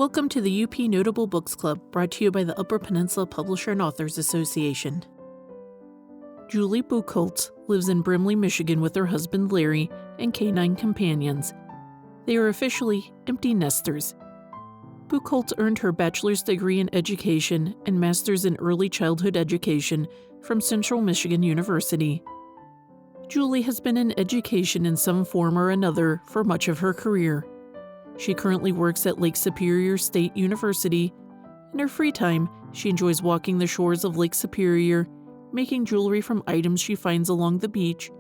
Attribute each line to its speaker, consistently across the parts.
Speaker 1: Welcome to the UP Notable Books Club, brought to you by the Upper Peninsula Publisher and Authors Association. Julie Buchholtz lives in Brimley, Michigan with her husband Larry and canine companions. They are officially empty nesters. Buchholtz earned her bachelor's degree in education and master's in early childhood education from Central Michigan University. Julie has been in education in some form or another for much of her career. She currently works at Lake Superior State University. In her free time, she enjoys walking the shores of Lake Superior, making jewelry from items she finds along the beach,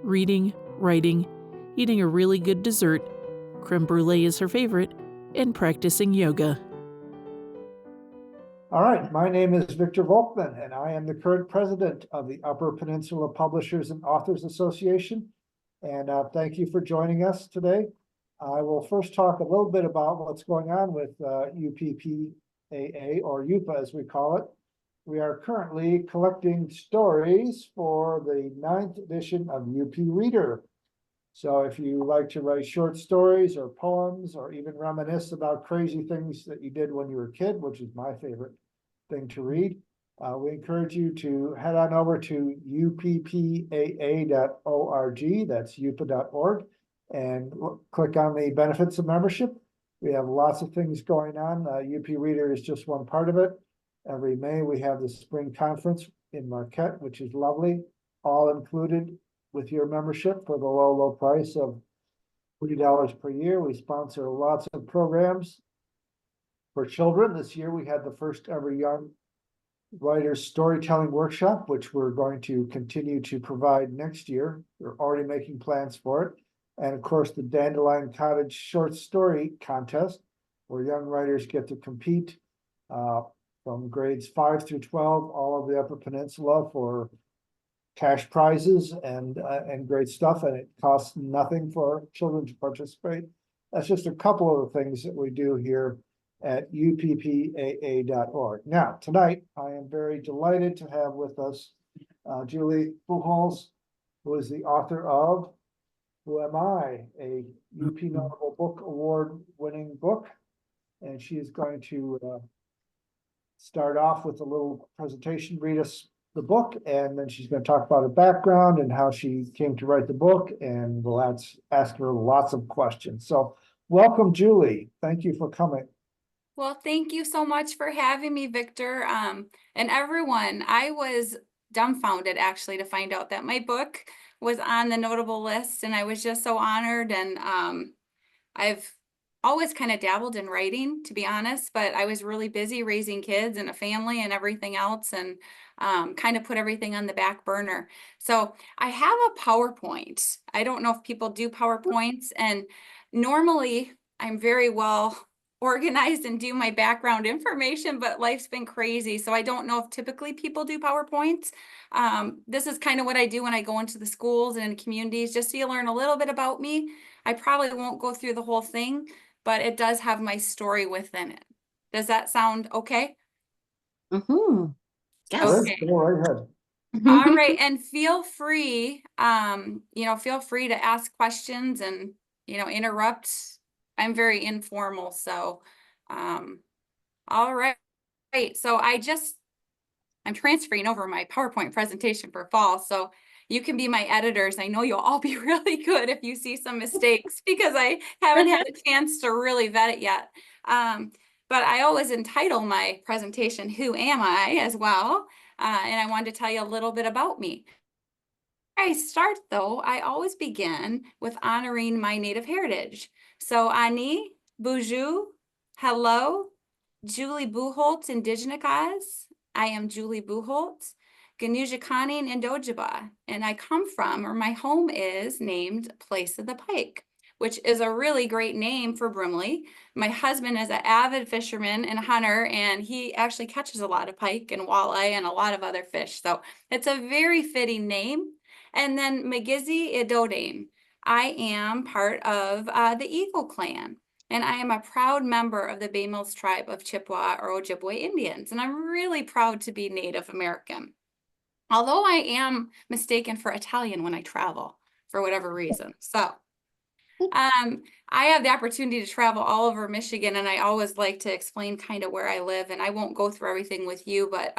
Speaker 1: reading, writing, eating a really good dessert, creme brulee is her favorite, and practicing yoga.
Speaker 2: All right, my name is Victor Volkman, and I am the current president of the Upper Peninsula Publishers and Authors Association. And thank you for joining us today. I will first talk a little bit about what's going on with UPPAA, or UPPAA as we call it. We are currently collecting stories for the 9th edition of UP Reader. So if you like to write short stories or poems, or even reminisce about crazy things that you did when you were a kid, which is my favorite thing to read, we encourage you to head on over to UPPAA.org, that's UPPA.org, and click on the benefits of membership. We have lots of things going on. UP Reader is just one part of it. Every May, we have the spring conference in Marquette, which is lovely, all included with your membership for the low, low price of $40 per year. We sponsor lots of programs for children. This year, we had the first ever Young Writers Storytelling Workshop, which we're going to continue to provide next year. We're already making plans for it. And of course, the Dandelion Cottage Short Story Contest, where young writers get to compete from grades 5 through 12, all of the Upper Peninsula, for cash prizes and great stuff. And it costs nothing for children to participate. That's just a couple of the things that we do here at UPPAA.org. Now, tonight, I am very delighted to have with us Julie Buchholtz, who is the author of Who Am I?, a UP Notable Book Award winning book. And she is going to start off with a little presentation, read us the book, and then she's going to talk about her background and how she came to write the book, and we'll ask her lots of questions. So welcome, Julie. Thank you for coming.
Speaker 3: Well, thank you so much for having me, Victor. And everyone, I was dumbfounded actually to find out that my book was on the notable list, and I was just so honored. And I've always kind of dabbled in writing, to be honest, but I was really busy raising kids and a family and everything else, and kind of put everything on the back burner. So I have a PowerPoint. I don't know if people do PowerPoints, and normally I'm very well organized and do my background information, but life's been crazy. So I don't know if typically people do PowerPoints. This is kind of what I do when I go into the schools and in communities, just so you learn a little bit about me. I probably won't go through the whole thing, but it does have my story within it. Does that sound okay?
Speaker 4: Mm-hmm. Yes.
Speaker 3: Okay.
Speaker 2: Go right ahead.
Speaker 3: All right. And feel free, feel free to ask questions and, interrupt. I'm very informal. So, all right. So I'm transferring over my PowerPoint presentation for fall. So you can be my editors. I know you'll all be really good if you see some mistakes, because I haven't had a chance to really vet it yet. But I always entitle my presentation, Who Am I?, as well. And I wanted to tell you a little bit about me. I start, though, I always begin with honoring my Native heritage. So Ani, Buju, hello, Julie Buchholtz, Indigenous. I am Julie Buchholtz, Ganujikanin and Dojaba, and I come from, or my home is named Place of the Pike, which is a really great name for Brimley. My husband is an avid fisherman and hunter, and he actually catches a lot of pike and walleye and a lot of other fish. So it's a very fitting name. And then Magizi Idodane. I am part of the Eagle Clan, and I am a proud member of the Bay Mills tribe of Chippewa or Ojibwe Indians, and I'm really proud to be Native American. Although I am mistaken for Italian when I travel, for whatever reason. So I have the opportunity to travel all over Michigan, and I always like to explain kind of where I live, and I won't go through everything with you, but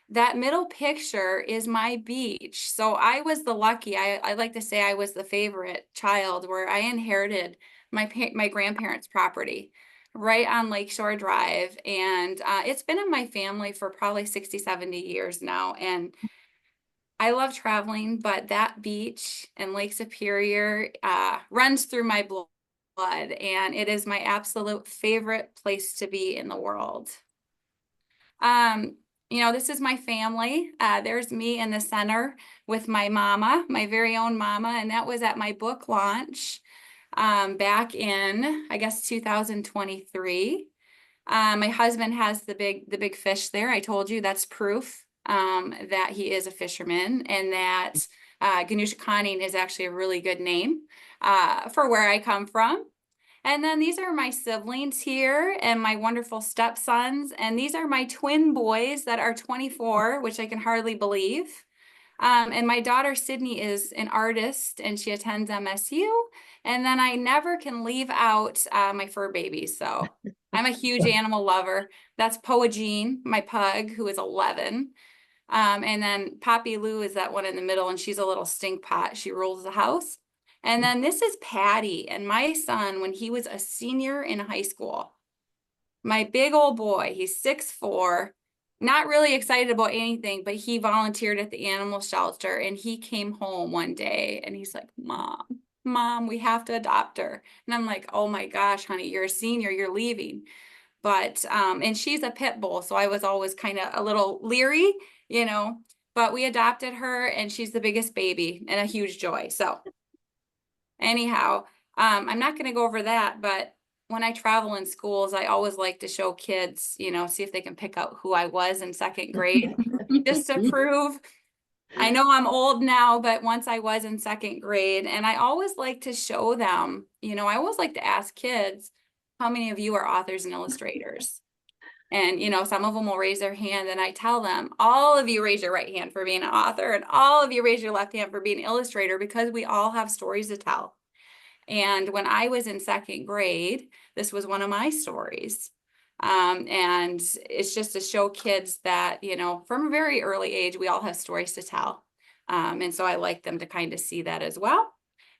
Speaker 3: that middle picture is my beach. So I was the lucky, I like to say I was the favorite child, where I inherited my grandparents' property right on Lakeshore Drive. And it's been in my family for probably 60, 70 years now. And I love traveling, but that beach in Lake Superior runs through my blood, and it is my absolute favorite place to be in the world. You know, this is my family. There's me in the center with my mama, my very own mama, and that was at my book launch back in, I guess, 2023. My husband has the big fish there. I told you that's proof that he is a fisherman, and that Ganesha Conning is actually a really good name for where I come from. And then these are my siblings here and my wonderful stepsons. And these are my twin boys that are 24, which I can hardly believe. And my daughter Sydney is an artist, and she attends MSU. And then I never can leave out my fur babies. So I'm a huge animal lover. That's Poa Jean, my pug, who is 11. And then Poppy Lou is that one in the middle, and she's a little stink pot. She rules the house. And then this is Patty, and my son when he was a senior in high school. My big old boy, he's 6'4", not really excited about anything, but he volunteered at the animal shelter, and he came home one day and he's like, Mom, we have to adopt her. And I'm like, oh my gosh, honey, you're a senior, you're leaving. But, and she's a pit bull, so I was always kind of a little leery, you know, but we adopted her, and she's the biggest baby and a huge joy. So anyhow, I'm not going to go over that, but when I travel in schools, I always like to show kids, you know, see if they can pick out who I was in second grade, just to prove. I know I'm old now, but once I was in second grade, and I always like to show them, you know, I always like to ask kids, how many of you are authors and illustrators? And, you know, some of them will raise their hand, and I tell them, all of you raise your right hand for being an author, and all of you raise your left hand for being an illustrator, because we all have stories to tell. And when I was in second grade, this was one of my stories. And it's just to show kids that, you know, from a very early age, we all have stories to tell. And so I like them to kind of see that as well.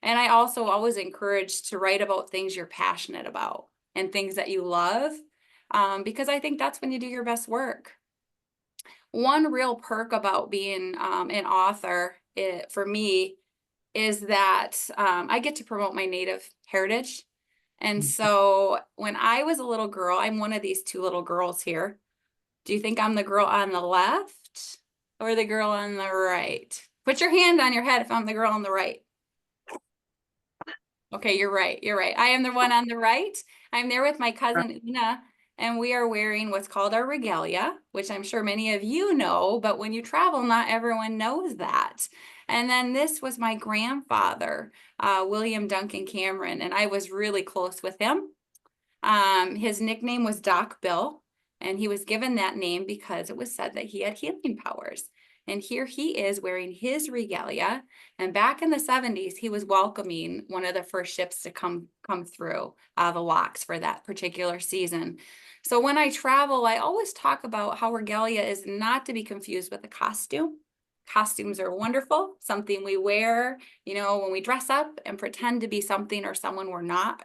Speaker 3: And I also always encourage to write about things you're passionate about and things that you love, because I think that's when you do your best work. One real perk about being an author for me is that I get to promote my Native heritage. And so when I was a little girl, I'm one of these two little girls here. Do you think I'm the girl on the left or the girl on the right? Put your hand on your head if I'm the girl on the right. Okay, you're right. You're right. I am the one on the right. I'm there with my cousin Una, and we are wearing what's called our regalia, which I'm sure many of you know, but when you travel, not everyone knows that. And then this was my grandfather, William Duncan Cameron, and I was really close with him. His nickname was Doc Bill, and he was given that name because it was said that he had healing powers. And here he is wearing his regalia. And back in the 70s, he was welcoming one of the first ships to come through the locks for that particular season. So when I travel, I always talk about how regalia is not to be confused with a costume. Costumes are wonderful, something we wear, you know, when we dress up and pretend to be something or someone we're not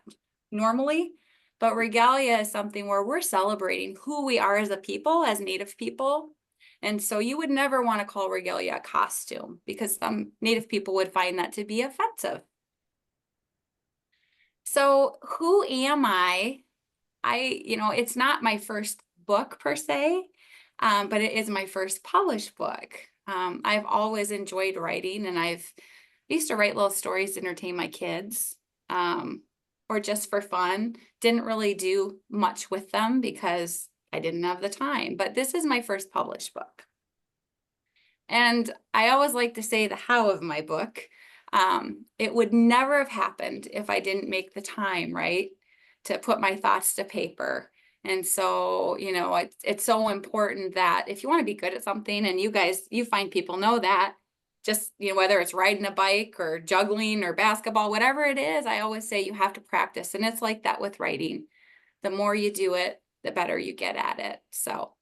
Speaker 3: normally. But regalia is something where we're celebrating who we are as a people, as Native people. And so you would never want to call regalia a costume, because some Native people would find that to be offensive. So who am I? You know, it's not my first book per se, but it is my first published book. I've always enjoyed writing, and I used to write little stories to entertain my kids, or just for fun. Didn't really do much with them because I didn't have the time, but this is my first published book. And I always like to say the how of my book. It would never have happened if I didn't make the time, right, to put my thoughts to paper. And so, you know, it's so important that if you want to be good at something, and you guys, you find people know that, just, whether it's riding a bike or juggling or basketball, whatever it is, I always say you have to practice. And it's like that with writing. The more you do it, the better you get at it. So,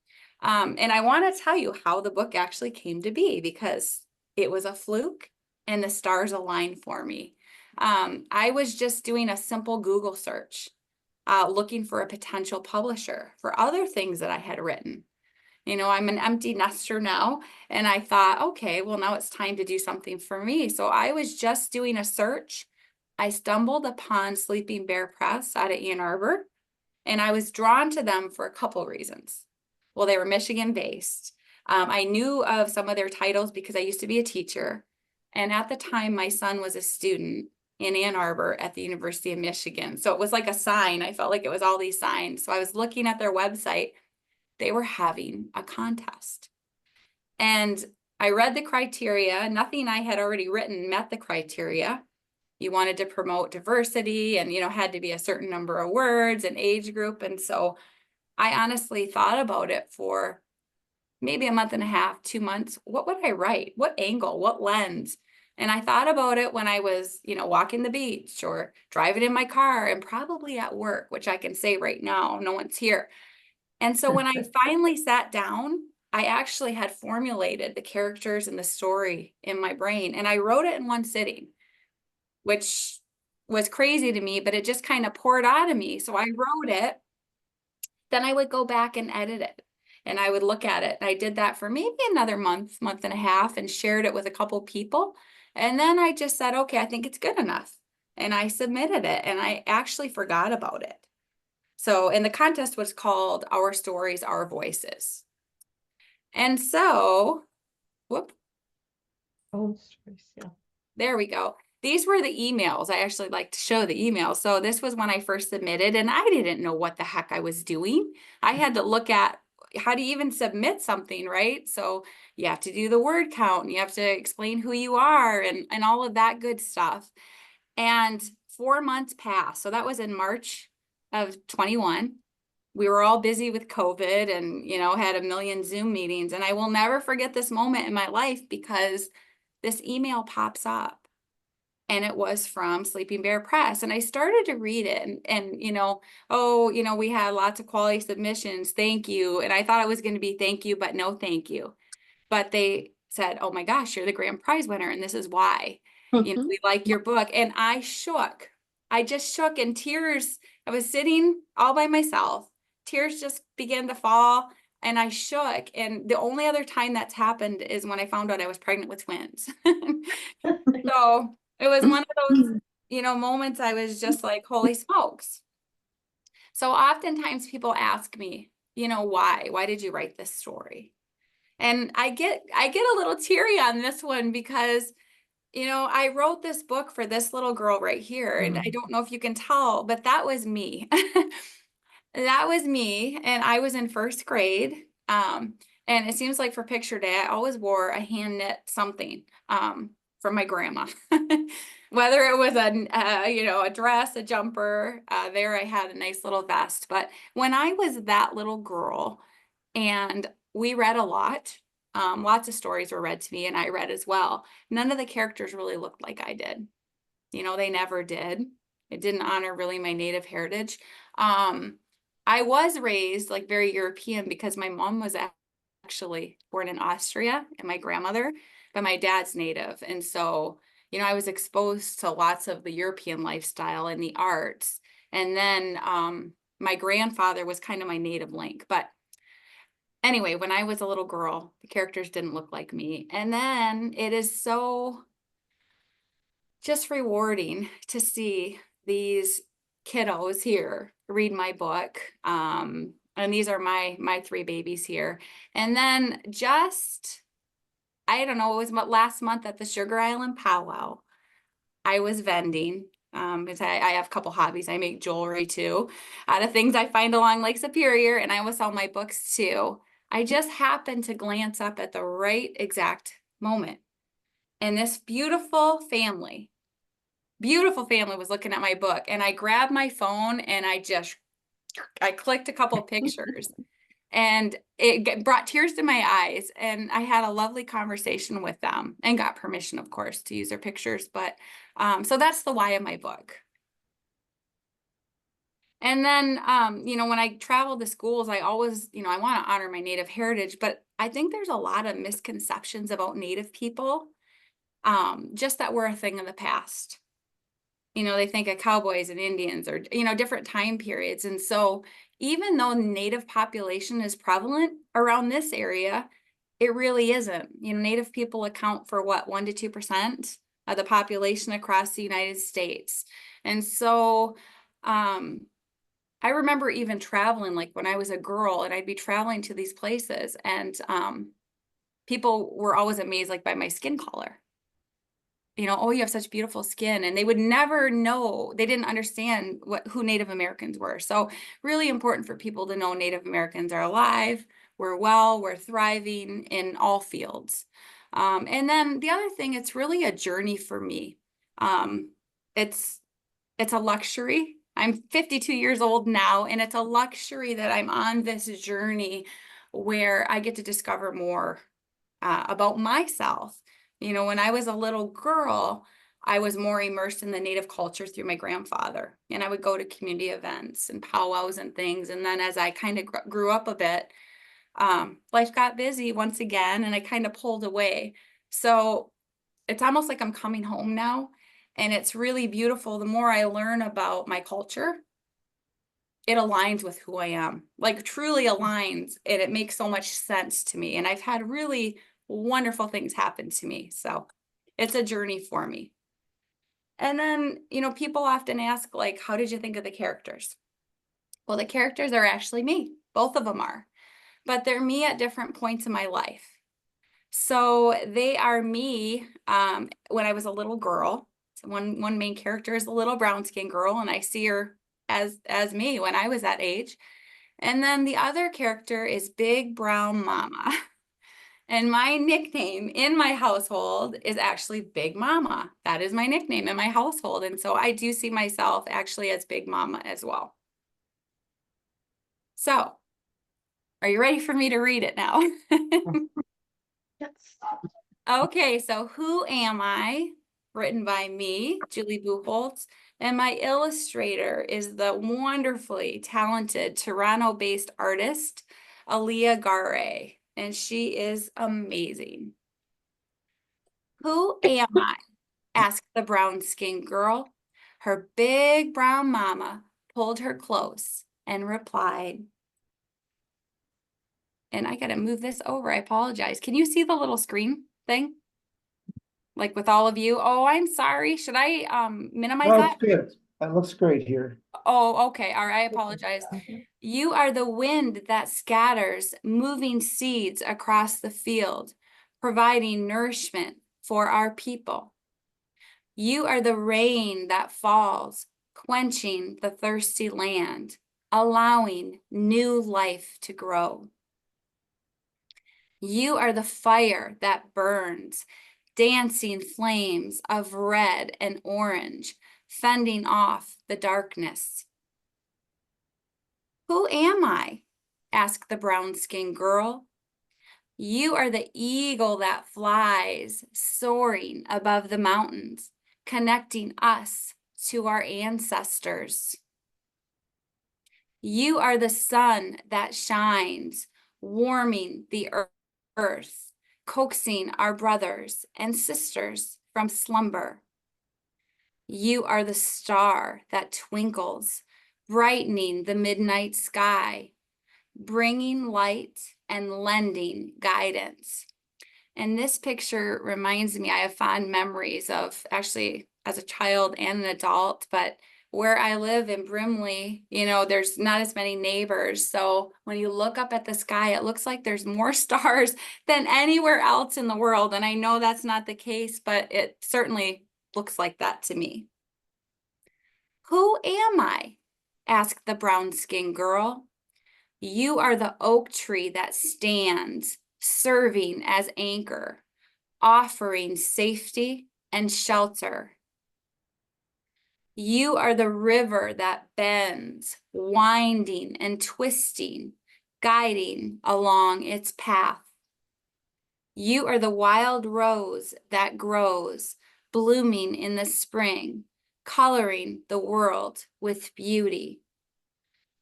Speaker 3: and I want to tell you how the book actually came to be, because it was a fluke and the stars aligned for me. I was just doing a simple Google search, looking for a potential publisher for other things that I had written. I'm an empty nester now, and I thought, okay, well, now it's time to do something for me. So I was just doing a search. I stumbled upon Sleeping Bear Press out of Ann Arbor, and I was drawn to them for a couple reasons. Well, they were Michigan based. I knew of some of their titles because I used to be a teacher. And at the time, my son was a student in Ann Arbor at the University of Michigan. So it was like a sign. I felt like it was all these signs. So I was looking at their website. They were having a contest. And I read the criteria. Nothing I had already written met the criteria. You wanted to promote diversity and, had to be a certain number of words and age group. And so I honestly thought about it for maybe a month and a half, 2 months. What would I write? What angle? What lens? And I thought about it when I was, walking the beach or driving in my car and probably at work, which I can say right now, no one's here. And so when I finally sat down, I actually had formulated the characters and the story in my brain, and I wrote it in one sitting, which was crazy to me, but it just kind of poured out of me. So I wrote it, then I would go back and edit it, and I would look at it. And I did that for maybe another month, month and a half, and shared it with a couple people. And then I just said, okay, I think it's good enough. And I submitted it, and I actually forgot about it. So, and the contest was called Our Stories, Our Voices. And so, whoop.
Speaker 4: Oh, yeah.
Speaker 3: There we go. These were the emails. I actually like to show the emails. So this was when I first submitted, and I didn't know what the heck I was doing. I had to look at how to even submit something, right? So you have to do the word count, and you have to explain who you are and all of that good stuff. And 4 months passed. So that was in March of 21. We were all busy with COVID and, had a million Zoom meetings. And I will never forget this moment in my life, because this email pops up, and it was from Sleeping Bear Press. And I started to read it and we had lots of quality submissions. Thank you. And I thought it was going to be thank you, but no, thank you. But they said, oh my gosh, you're the grand prize winner. And this is why, we like your book. And I shook. I just shook, and tears. I was sitting all by myself. Tears just began to fall, and I shook. And the only other time that's happened is when I found out I was pregnant with twins. So it was one of those, moments I was just like, holy smokes. So oftentimes people ask me, why did you write this story? And I get a little teary on this one, because I wrote this book for this little girl right here. And I don't know if you can tell, but that was me. That was me. And I was in first grade. And it seems like for picture day, I always wore a hand knit something from my grandma. Whether it was a dress, a jumper, there I had a nice little vest. But when I was that little girl, and we read a lot, lots of stories were read to me, and I read as well. None of the characters really looked like I did. They never did. It didn't honor really my native heritage. I was raised like very European, because my mom was actually born in Austria and my grandmother, but my dad's native. And so, I was exposed to lots of the European lifestyle and the arts. And then my grandfather was kind of my native link. But anyway, when I was a little girl, the characters didn't look like me. And then it is so just rewarding to see these kiddos here read my book. And these are my 3 babies here. And then just, I don't know, it was last month at the Sugar Island powwow. I was vending, because I have a couple hobbies. I make jewelry too, out of things I find along Lake Superior, and I will sell my books too. I just happened to glance up at the right exact moment, and this beautiful family was looking at my book, and I grabbed my phone and I clicked a couple pictures. And it brought tears to my eyes, and I had a lovely conversation with them and got permission, of course, to use their pictures. But so that's the why of my book. And then, when I travel to schools, I always, I want to honor my Native heritage, but I think there's a lot of misconceptions about Native people, just that we're a thing of the past. They think of cowboys and Indians or, different time periods. And so even though Native population is prevalent around this area, it really isn't. Native people account for what, 1 to 2% of the population across the United States. And so, I remember even traveling, like when I was a girl, and I'd be traveling to these places, and people were always amazed, like by my skin color. Oh, you have such beautiful skin, and they would never know. They didn't understand who Native Americans were. So really important for people to know Native Americans are alive, we're well, we're thriving in all fields. And then the other thing, it's really a journey for me. It's a luxury. I'm 52 years old now, and it's a luxury that I'm on this journey where I get to discover more about myself. When I was a little girl, I was more immersed in the Native culture through my grandfather, and I would go to community events and powwows and things. And then as I kind of grew up a bit, life got busy once again, and I kind of pulled away. So it's almost like I'm coming home now. And it's really beautiful. The more I learn about my culture, it aligns with who I am, like truly aligns, and it makes so much sense to me. And I've had really wonderful things happen to me. So it's a journey for me. And then, people often ask, like, how did you think of the characters? Well, the characters are actually me. Both of them are, but they're me at different points in my life. So they are me when I was a little girl. So one main character is a little brown skinned girl, and I see her as me when I was that age. And then the other character is Big Brown Mama. And my nickname in my household is actually Big Mama. That is my nickname in my household. And so I do see myself actually as Big Mama as well. So, are you ready for me to read it now?
Speaker 4: Yes.
Speaker 3: Okay, so Who Am I? Written by me, Julie Buchholtz, and my illustrator is the wonderfully talented Toronto-based artist, Aaliyah Gare, and she is amazing. Who am I? Asked the brown-skinned girl. Her big brown mama pulled her close and replied, and I gotta move this over, I apologize. Can you see the little screen thing? Like with all of you? Oh, I'm sorry. Should I minimize
Speaker 2: No,
Speaker 3: that?
Speaker 2: it's good. That looks great here.
Speaker 3: Oh, okay. All right. I apologize. You are the wind that scatters moving seeds across the field, providing nourishment for our people. You are the rain that falls, quenching the thirsty land, allowing new life to grow. You are the fire that burns, dancing flames of red and orange, fending off the darkness. Who am I? Asked the brown-skinned girl. You are the eagle that flies, soaring above the mountains, connecting us to our ancestors. You are the sun that shines, warming the earth, coaxing our brothers and sisters from slumber. You are the star that twinkles, brightening the midnight sky, bringing light and lending guidance. And this picture reminds me, I have fond memories of actually as a child and an adult, but where I live in Brimley, there's not as many neighbors. So when you look up at the sky, it looks like there's more stars than anywhere else in the world. And I know that's not the case, but it certainly looks like that to me. Who am I? Asked the brown-skinned girl. You are the oak tree that stands, serving as anchor, offering safety and shelter. You are the river that bends, winding and twisting, guiding along its path. You are the wild rose that grows, blooming in the spring, coloring the world with beauty.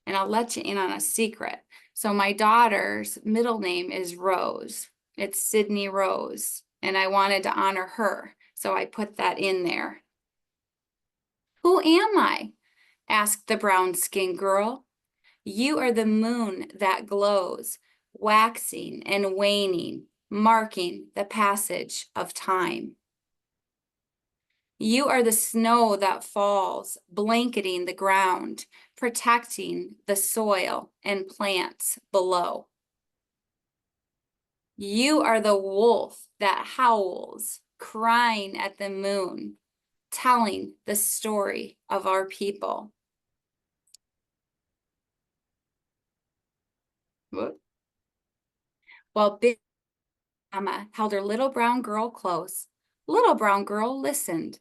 Speaker 3: And I'll let you in on a secret. So my daughter's middle name is Rose. It's Sydney Rose, and I wanted to honor her, so I put that in there. Who am I? Asked the brown-skinned girl. You are the moon that glows, waxing and waning, marking the passage of time. You are the snow that falls, blanketing the ground, protecting the soil and plants below. You are the wolf that howls, crying at the moon, telling the story of our people. Whoop. While Big Mama held her little brown girl close, little brown girl listened.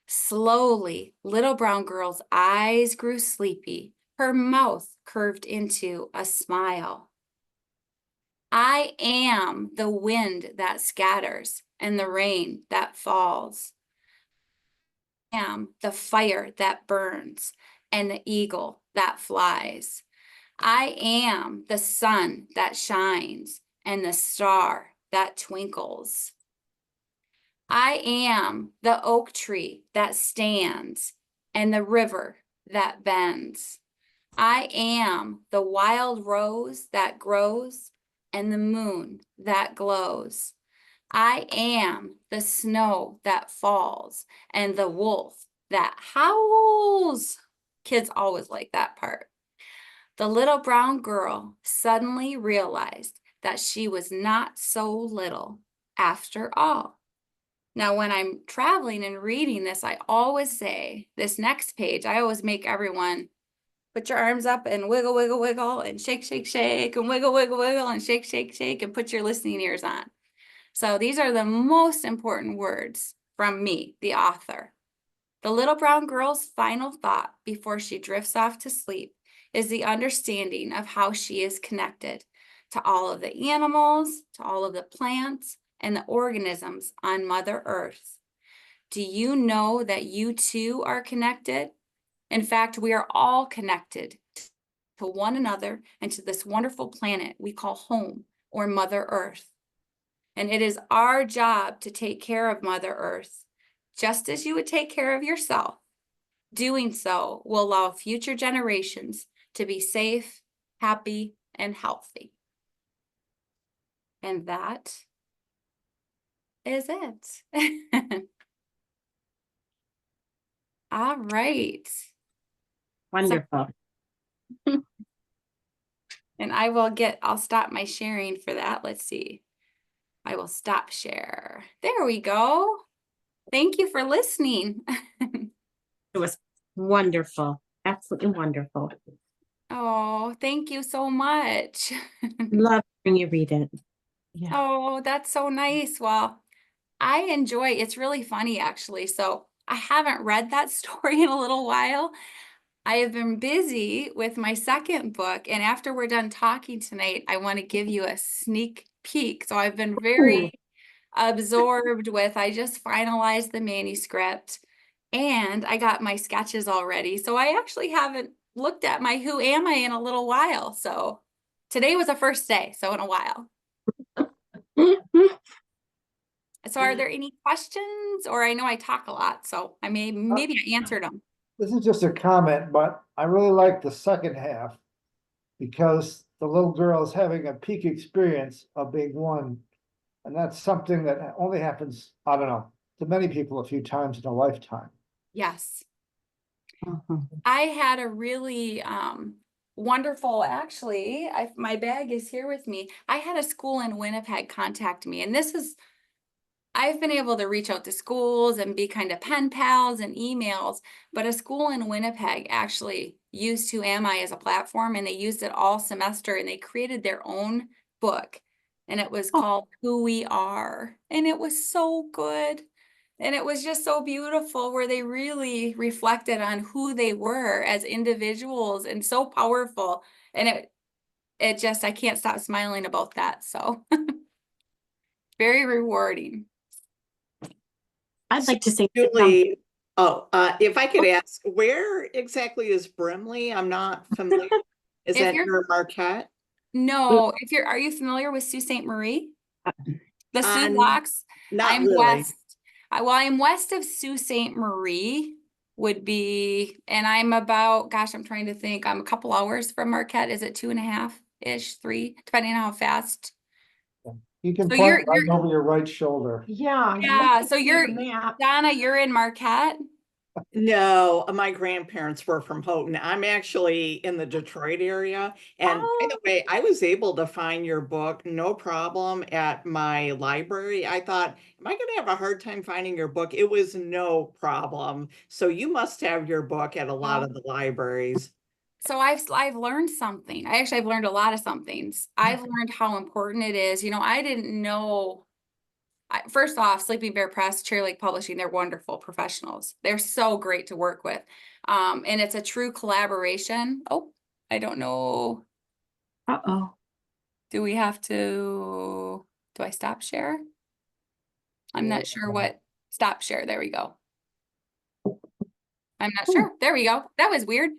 Speaker 3: Slowly, little brown girl's eyes grew sleepy. Her mouth curved into a smile. I am the wind that scatters and the rain that falls. I am the fire that burns and the eagle that flies. I am the sun that shines and the star that twinkles. I am the oak tree that stands and the river that bends. I am the wild rose that grows and the moon that glows. I am the snow that falls and the wolf that howls. Kids always like that part. The little brown girl suddenly realized that she was not so little after all. Now, when I'm traveling and reading this, I always say, this next page, I always make everyone put your arms up and wiggle, wiggle, wiggle, and shake, shake, shake, and wiggle, wiggle, wiggle, and shake, shake, shake, and put your listening ears on. So these are the most important words from me, the author. The little brown girl's final thought before she drifts off to sleep is the understanding of how she is connected to all of the animals, to all of the plants, and the organisms on Mother Earth. Do you know that you too are connected? In fact, we are all connected to one another and to this wonderful planet we call home, or Mother Earth. And it is our job to take care of Mother Earth, just as you would take care of yourself. Doing so will allow future generations to be safe, happy, and healthy. And that is it. All right.
Speaker 4: Wonderful.
Speaker 3: And I'll stop my sharing for that. Let's see. I will stop share. There we go. Thank you for listening.
Speaker 4: It was wonderful. Absolutely wonderful.
Speaker 3: Oh, thank you so much.
Speaker 4: Love when you read it. Yeah.
Speaker 3: Oh, that's so nice. Well, I enjoy, it's really funny actually. So I haven't read that story in a little while. I have been busy with my second book, and after we're done talking tonight, I want to give you a sneak peek. So I've been very absorbed with, I just finalized the manuscript and I got my sketches already. So I actually haven't looked at my Who Am I in a little while. So today was the first day, so in a while. So are there any questions? Or I know I talk a lot, so maybe I answered them.
Speaker 2: This is just a comment, but I really like the second half because the little girl is having a peak experience of being one. And that's something that only happens, I don't know, to many people a few times in a lifetime.
Speaker 3: Yes.
Speaker 4: Mhm.
Speaker 3: I had a really wonderful, actually, my bag is here with me. I had a school in Winnipeg contact me, and I've been able to reach out to schools and be kind of pen pals and emails, but a school in Winnipeg actually used Who Am I as a platform, and they used it all semester, and they created their own book, and it was called Who We Are, and it was so good. And it was just so beautiful where they really reflected on who they were as individuals, and so powerful. And it just, I can't stop smiling about that. So very rewarding.
Speaker 4: I'd like to say.
Speaker 5: Julie, if I could ask, where exactly is Brimley? I'm not familiar. Is
Speaker 3: If
Speaker 5: that
Speaker 3: you're-
Speaker 5: near Marquette?
Speaker 3: No, are you familiar with Sault Ste. Marie? The Sioux
Speaker 5: Um,
Speaker 3: Locks?
Speaker 5: Not
Speaker 3: I'm
Speaker 5: really.
Speaker 3: west. I'm west of Sault Ste. Marie would be, and I'm about, gosh, I'm trying to think, I'm a couple hours from Marquette. Is it 2.5-ish, 3, depending on how fast?
Speaker 2: You can
Speaker 3: So
Speaker 2: point
Speaker 3: you're-
Speaker 2: right over your right shoulder.
Speaker 6: Yeah.
Speaker 3: Yeah,
Speaker 6: you
Speaker 3: so
Speaker 6: can see
Speaker 3: you're,
Speaker 6: the map.
Speaker 3: Donna, you're in Marquette?
Speaker 5: No, my grandparents were from Houghton. I'm actually in the Detroit area. And by the way, I was able to find your book, no problem, at my library. I thought, am I going to have a hard time finding your book? It was no problem. So you must have your book at a lot of the libraries.
Speaker 3: So I've learned something. I've learned a lot of somethings. I've learned how important it is. I didn't know. First off, Sleeping Bear Press, Cherry Lake Publishing, they're wonderful professionals. They're so great to work with. And it's a true collaboration. Oh, I don't know.
Speaker 4: Uh-oh.
Speaker 3: Do I stop share? I'm not sure what stop share. There we go. I'm not sure. There we go. That was weird.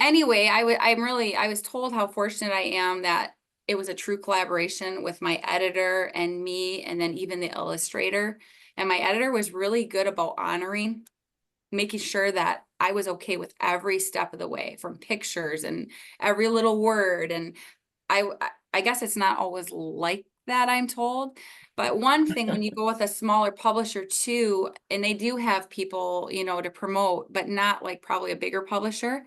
Speaker 3: Anyway, I was told how fortunate I am that it was a true collaboration with my editor and me, and then even the illustrator. And my editor was really good about honoring, making sure that I was okay with every step of the way, from pictures and every little word. And I guess it's not always like that, I'm told. But one thing, when you go with a smaller publisher too, and they do have people, to promote, but not like probably a bigger publisher.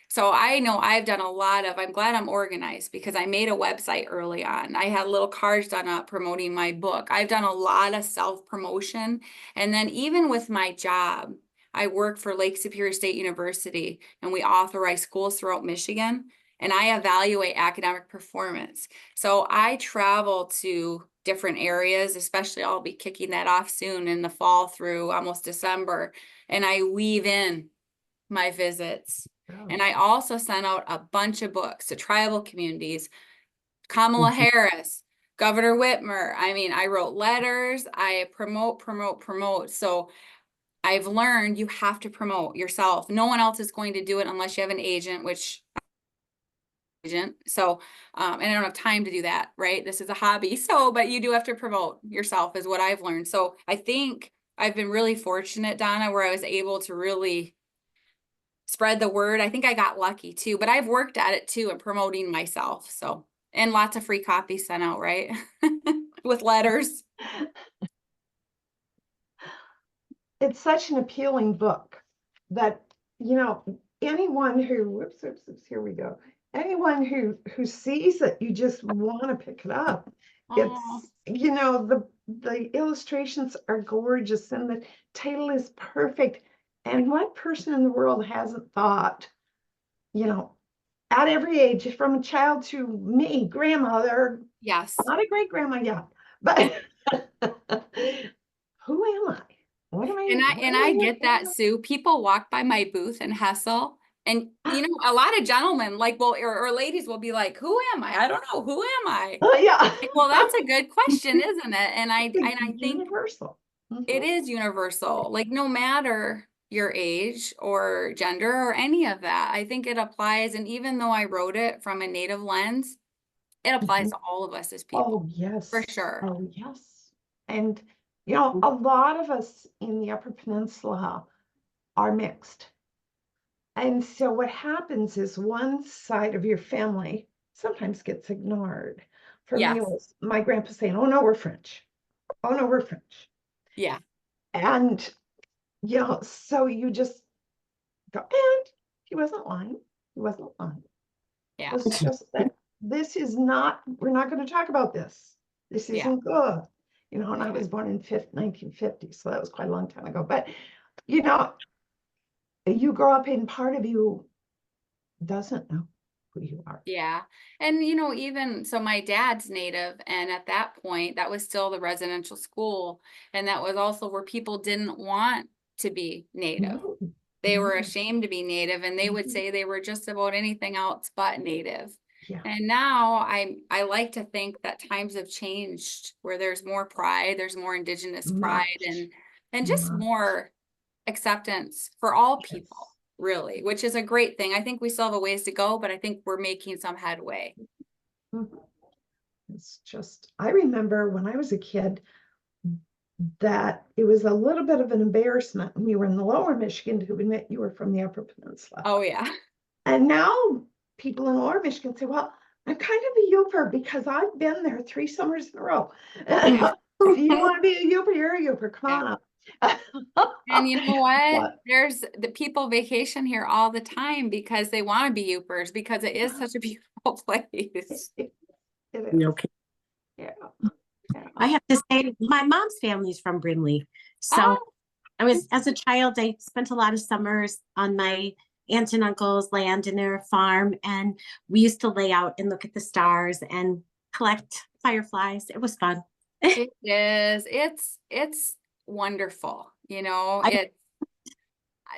Speaker 3: So I know I've done a lot of, I'm glad I'm organized because I made a website early on. I had little cards done up promoting my book. I've done a lot of self-promotion. And then even with my job, I work for Lake Superior State University, and we authorize schools throughout Michigan, and I evaluate academic performance. So I travel to different areas, especially I'll be kicking that off soon in the fall through almost December, and I weave in my visits. And I also sent out a bunch of books to tribal communities, Kamala Harris, Governor Whitmer. I wrote letters, I promote. So I've learned you have to promote yourself. No one else is going to do it unless you have an agent, so, and I don't have time to do that, right? This is a hobby. So, but you do have to promote yourself is what I've learned. So I think I've been really fortunate, Donna, where I was able to really spread the word. I think I got lucky too, but I've worked at it too and promoting myself. So, and lots of free copies sent out, right? With letters.
Speaker 6: It's such an appealing book that, anyone who, here we go. Anyone who sees it, you just want to pick it up.
Speaker 3: Aw.
Speaker 6: It's, the illustrations are gorgeous and the title is perfect. And what person in the world hasn't thought, at every age, from a child to me, grandmother,
Speaker 3: Yes.
Speaker 6: not a great grandma yet, but who am I? What am I?
Speaker 3: And I get that, Sue. People walk by my booth in Hessel, and a lot of gentlemen or ladies will be like, "Who am I? I don't know. Who am I?"
Speaker 6: Yeah.
Speaker 3: Like, well, that's a good question, isn't it? And I think
Speaker 6: universal.
Speaker 3: it is universal. Like, no matter your age or gender or any of that, I think it applies. And even though I wrote it from a Native lens, it applies to all of us as people.
Speaker 6: Oh, yes.
Speaker 3: For sure.
Speaker 6: Oh, yes. And, a lot of us in the Upper Peninsula are mixed. And so what happens is one side of your family sometimes gets ignored. For me, it was my grandpa saying, "Oh, no, we're French. Oh, no, we're French."
Speaker 3: Yeah.
Speaker 6: And, so you just go, and he wasn't lying. He wasn't lying.
Speaker 3: Yeah.
Speaker 6: It's just that this is not, we're not going to talk about this. This isn't good. And I was born in 1950, so that was quite a long time ago. But, you grow up and part of you doesn't know who you are.
Speaker 3: Yeah. And, even so my dad's Native, and at that point, that was still the residential school. And that was also where people didn't want to be Native. They were ashamed to be Native, and they would say they were just about anything else but Native.
Speaker 6: Yeah.
Speaker 3: And now I like to think that times have changed where there's more pride, there's more Indigenous pride and just
Speaker 6: much.
Speaker 3: more acceptance for all people, really, which is a great thing. I think we still have a ways to go, but I think we're making some headway.
Speaker 6: It's just, I remember when I was a kid that it was a little bit of an embarrassment when you were in the lower Michigan to admit you were from the Upper Peninsula.
Speaker 3: Oh, yeah.
Speaker 6: And now people in lower Michigan say, well, I'm kind of a Yooper because I've been there 3 summers in a row. If you want to be a Yooper, you're a Yooper. Come on up.
Speaker 3: And you know what? There's the people vacation here all the time because they want to be Yoopers because it is such a beautiful place.
Speaker 6: It is.
Speaker 4: No kidding.
Speaker 6: Yeah.
Speaker 4: I have to say, my mom's family's from Brimley. So
Speaker 3: Oh.
Speaker 4: I was, as a child, I spent a lot of summers on my aunt and uncle's land in their farm. And we used to lay out and look at the stars and collect fireflies. It was fun.
Speaker 3: It is. It's wonderful. You know,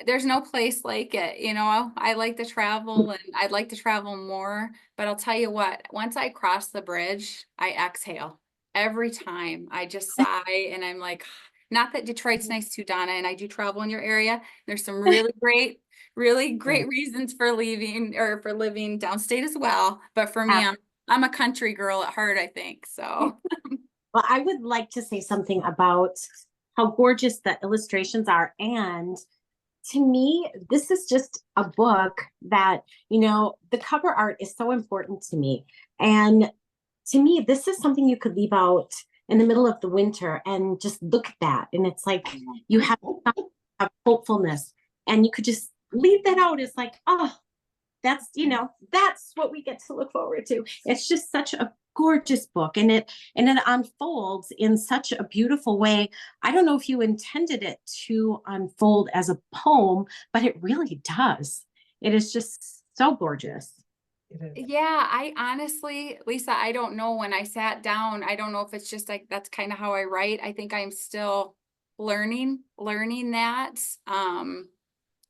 Speaker 3: there's no place like it. You know, I like to travel and I'd like to travel more, but I'll tell you what, once I cross the bridge, I exhale every time. I just sigh and I'm like, not that Detroit's nice too, Donna, and I do travel in your area. There's some really great reasons for leaving or for living downstate as well. But for me, I'm a country girl at heart, I think. So
Speaker 4: Well, I would like to say something about how gorgeous the illustrations are. And to me, this is just a book that, you know, the cover art is so important to me. And to me, this is something you could leave out in the middle of the winter and just look at that. And it's like you have hopefulness and you could just leave that out. It's like, oh, that's, you know, that's what we get to look forward to. It's just such a gorgeous book, and it unfolds in such a beautiful way. I don't know if you intended it to unfold as a poem, but it really does. It is just so gorgeous.
Speaker 3: yeah, I honestly, Lisa, I don't know. When I sat down, I don't know if it's just like that's kind of how I write. I think I'm still learning that.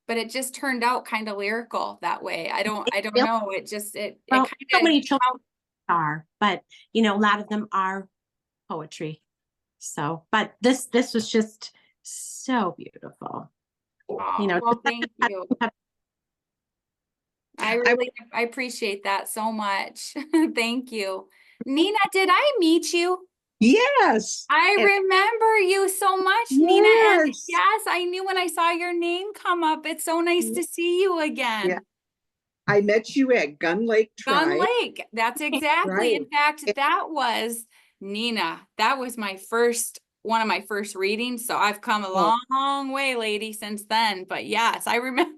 Speaker 3: But it just turned out kind of lyrical that way. I don't know. It just
Speaker 4: Well,
Speaker 3: it
Speaker 4: so
Speaker 3: kind
Speaker 4: many
Speaker 3: of
Speaker 4: children are, but you know, a lot of them are poetry. So, but this was just so beautiful. You know,
Speaker 3: well, thank you. I appreciate that so much. Thank you. Nina, did I meet you?
Speaker 7: Yes.
Speaker 3: I remember you so much, Nina. And yes, I knew when I saw your name come up. It's so nice to see you again.
Speaker 7: Yeah. I met you at Gun Lake Tribe.
Speaker 3: Gun Lake. That's exactly.
Speaker 7: Right.
Speaker 3: In fact, that was Nina. That was one of my first readings. So I've come a long way, lady, since then. But yes, I remember.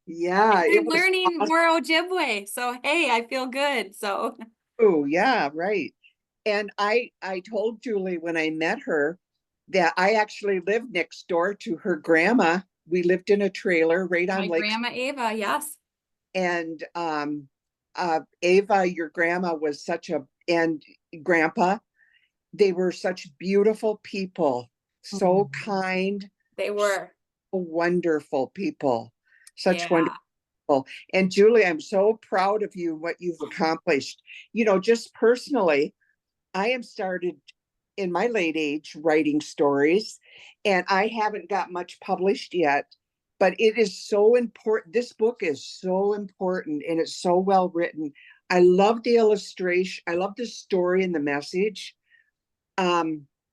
Speaker 7: Yeah.
Speaker 3: I'm learning more Ojibwe. So hey, I feel good. So
Speaker 7: oh, yeah, right. And I told Julie when I met her that I actually lived next door to her grandma. We lived in a trailer right on
Speaker 3: my
Speaker 7: Lake.
Speaker 3: grandma Ava, yes.
Speaker 7: And Ava, your grandma was and grandpa, they were such beautiful people, so kind.
Speaker 3: They were
Speaker 7: wonderful people, wonderful people. And Julie, I'm so proud of you, what you've accomplished. You know, just personally, I am started in my late age writing stories, and I haven't got much published yet, but it is so important. This book is so important and it's so well written. I love the illustration. I love the story and the message.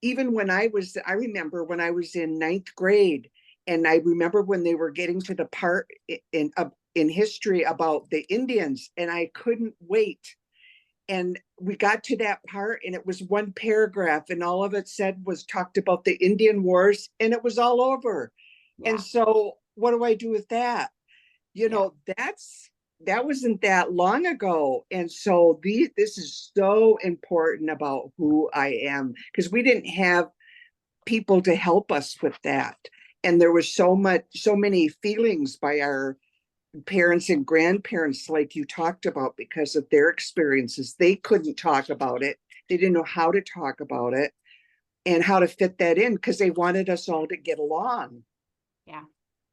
Speaker 7: Even when I remember when I was in 9th grade, and I remember when they were getting to the part in history about the Indians, and I couldn't wait. And we got to that part and it was one paragraph and all of it talked about the Indian Wars and it was all over. Yeah. And so what do I do with that? You know, that wasn't that long ago. And so this is so important about who I am, because we didn't have people to help us with that. And there was so many feelings by our parents and grandparents, like you talked about, because of their experiences. They couldn't talk about it. They didn't know how to talk about it and how to fit that in, because they wanted us all to get along.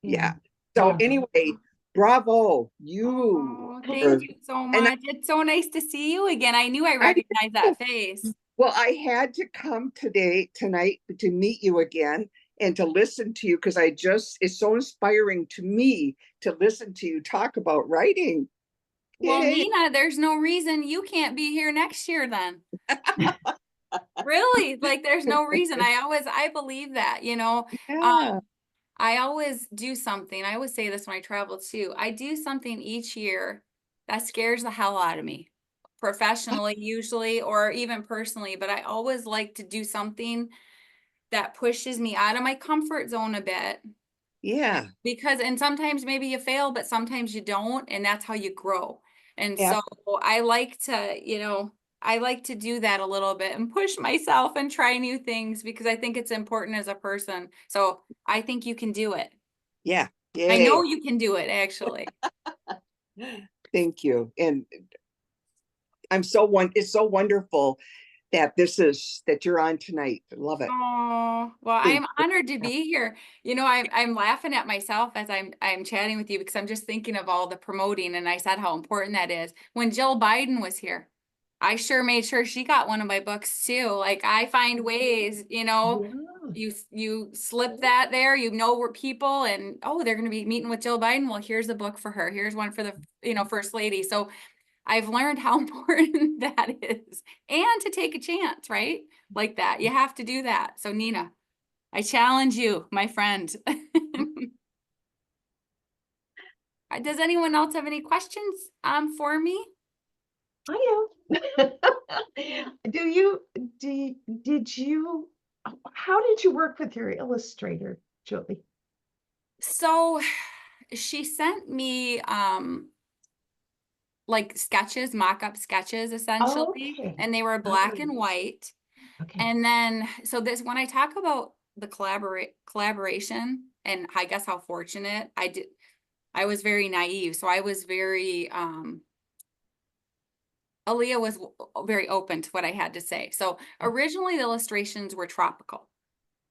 Speaker 3: Yeah.
Speaker 7: So anyway, Bravo. You.
Speaker 3: Oh,
Speaker 7: were-
Speaker 3: thank you so
Speaker 7: and I-
Speaker 3: much. It's so nice to see you again. I knew I recognized that face.
Speaker 7: Well, I had to come tonight to meet you again and to listen to you because it's so inspiring to me to listen to you talk about writing.
Speaker 3: Well,
Speaker 7: Yay.
Speaker 3: Nina, there's no reason you can't be here next year then. Really, like there's no reason. I believe that, you know.
Speaker 7: Yeah.
Speaker 3: I always do something. I always say this when I travel too. I do something each year that scares the hell out of me, professionally usually, or even personally, but I always like to do something that pushes me out of my comfort zone a bit.
Speaker 7: Yeah.
Speaker 3: Because, and sometimes maybe you fail, but sometimes you don't, and that's how you grow. And
Speaker 7: Yeah.
Speaker 3: so I like to, you know, I like to do that a little bit and push myself and try new things because I think it's important as a person. So I think you can do it.
Speaker 7: Yeah.
Speaker 3: I
Speaker 7: Yay.
Speaker 3: know you can do it, actually.
Speaker 7: Thank you. And it's so wonderful that that you're on tonight. I love it.
Speaker 3: Oh, well,
Speaker 7: Thank
Speaker 3: I'm honored to be here. You know, I'm laughing at myself as I'm chatting with you because I'm just thinking of all the promoting, and I said how important that is. When Jill Biden was here, I sure made sure she got one of my books too. Like I find ways, you know,
Speaker 6: Yeah.
Speaker 3: you slip that there, you know, where people and oh, they're going to be meeting with Jill Biden. Well, here's a book for her. Here's one for the, you know, first lady. So I've learned how important that is, and to take a chance, right? Like that. You have to do that. So Nina, I challenge you, my friend. Does anyone else have any questions for me?
Speaker 6: I do. How did you work with your illustrator, Julie?
Speaker 3: So she sent me like sketches, mock-up sketches essentially,
Speaker 6: Okay.
Speaker 3: and they were black
Speaker 6: Okay.
Speaker 3: and white.
Speaker 6: Okay.
Speaker 3: And then so this when I talk about the collaboration, and I guess how fortunate I was very naive. So I was very Aaliyah was very open to what I had to say. So originally the illustrations were tropical,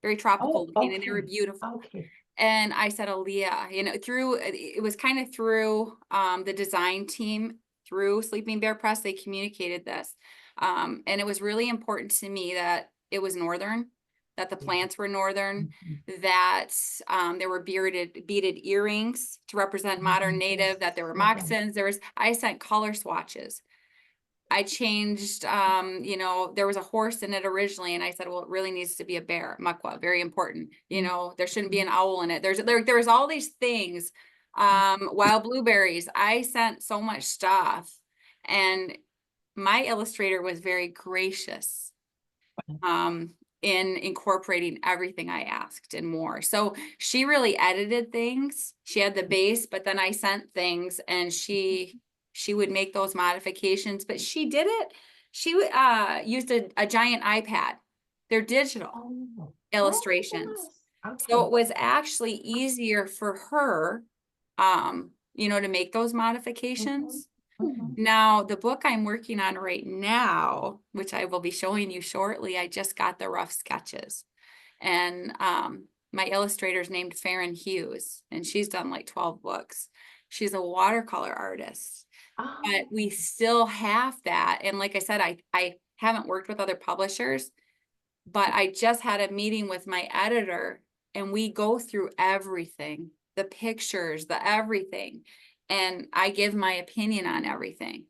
Speaker 3: very tropical looking, and they were
Speaker 6: Okay.
Speaker 3: beautiful.
Speaker 6: Okay.
Speaker 3: And I said, Aaliyah, you know, it was kind of through the design team, through Sleeping Bear Press, they communicated this. And it was really important to me that it was Northern, that the plants were Northern, that there were beaded earrings to represent modern native, that there were moccasins. I sent color swatches. I changed, you know, there was a horse in it originally, and I said, well, it really needs to be a bear, Muckwa, very important. You know, there shouldn't be an owl in it. There's all these things. Wild blueberries. I sent so much stuff, and my illustrator was very gracious in incorporating everything I asked and more. So she really edited things. She had the base, but then I sent things, and she would make those modifications, but she did it. She used a giant iPad. They're digital illustrations.
Speaker 6: Okay.
Speaker 3: So it was actually easier for her, you know, to make those modifications. Now, the book I'm working on right now, which I will be showing you shortly, I just got the rough sketches. And my illustrator's named Farron Hughes, and she's done like 12 books. She's a watercolor artist. But we still have that. And like I said, I haven't worked with other publishers, but I just had a meeting with my editor, and we go through everything, the pictures, the everything. And I give my opinion on everything.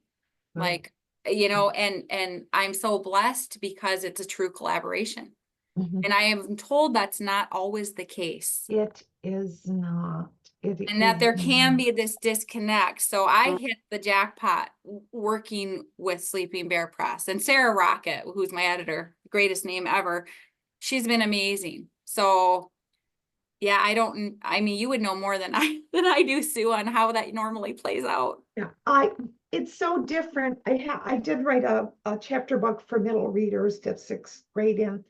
Speaker 3: Like, you know, and I'm so blessed because it's a true collaboration. And I am told that's not always the case.
Speaker 6: It is not.
Speaker 3: And that there can
Speaker 6: not.
Speaker 3: be this disconnect. So I hit the jackpot working with Sleeping Bear Press, and Sarah Rocket, who's my editor, greatest name ever. She's been amazing. So yeah, I mean, you would know more than I do, Sue, on how that normally plays out.
Speaker 6: Yeah, it's so different. I did write a chapter book for middle readers to 6th grade in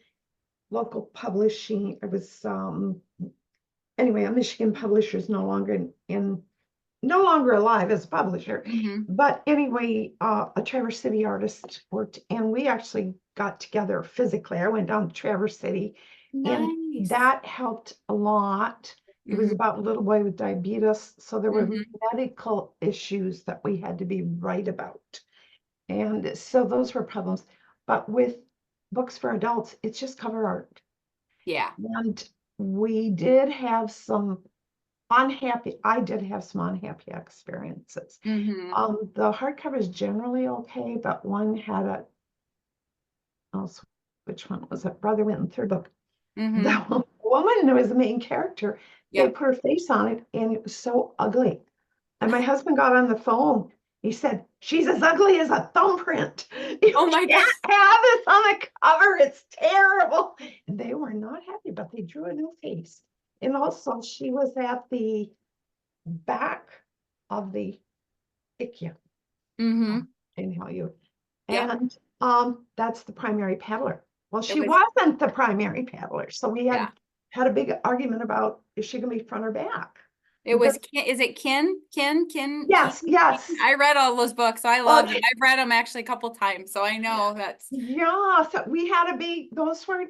Speaker 6: local publishing. It was anyway, a Michigan publisher is no longer alive as a publisher. But anyway, a Traverse City artist worked, and we actually got together physically. I went down to Traverse City, and that helped a lot. It was
Speaker 3: Mhm.
Speaker 6: about a little boy with diabetes. So there were
Speaker 3: Mhm.
Speaker 6: medical issues that we had to be right about. And so those were problems. But with books for adults, it's just cover art.
Speaker 3: Yeah.
Speaker 6: And we did have some I did have some unhappy experiences.
Speaker 3: Mhm.
Speaker 6: The hardcover is generally okay, but one had which one was it? Brother went in the third book.
Speaker 3: Mhm.
Speaker 6: The woman who was the main character, they
Speaker 3: Yep.
Speaker 6: put her face on it and it was so ugly. And my husband got on the phone. He said, she's as ugly as a thumbprint. You
Speaker 3: Oh my
Speaker 6: can't
Speaker 3: God.
Speaker 6: have this on the cover. It's terrible. And they were not happy, but they drew a new face. And also she was at the back of the IKEA.
Speaker 3: Mhm.
Speaker 6: Anyhow,
Speaker 3: Yep.
Speaker 6: and that's the primary peddler. Well,
Speaker 3: It
Speaker 6: she
Speaker 3: was,
Speaker 6: wasn't the primary peddler, so we
Speaker 3: yeah.
Speaker 6: had a big argument about is she gonna be front or back?
Speaker 3: It was,
Speaker 6: But
Speaker 3: is it Kin?
Speaker 6: yes, yes.
Speaker 3: I read all those books, so I love them.
Speaker 6: Okay.
Speaker 3: I've read them actually a couple times, so I know that's,
Speaker 6: Yeah, so we had a big, those were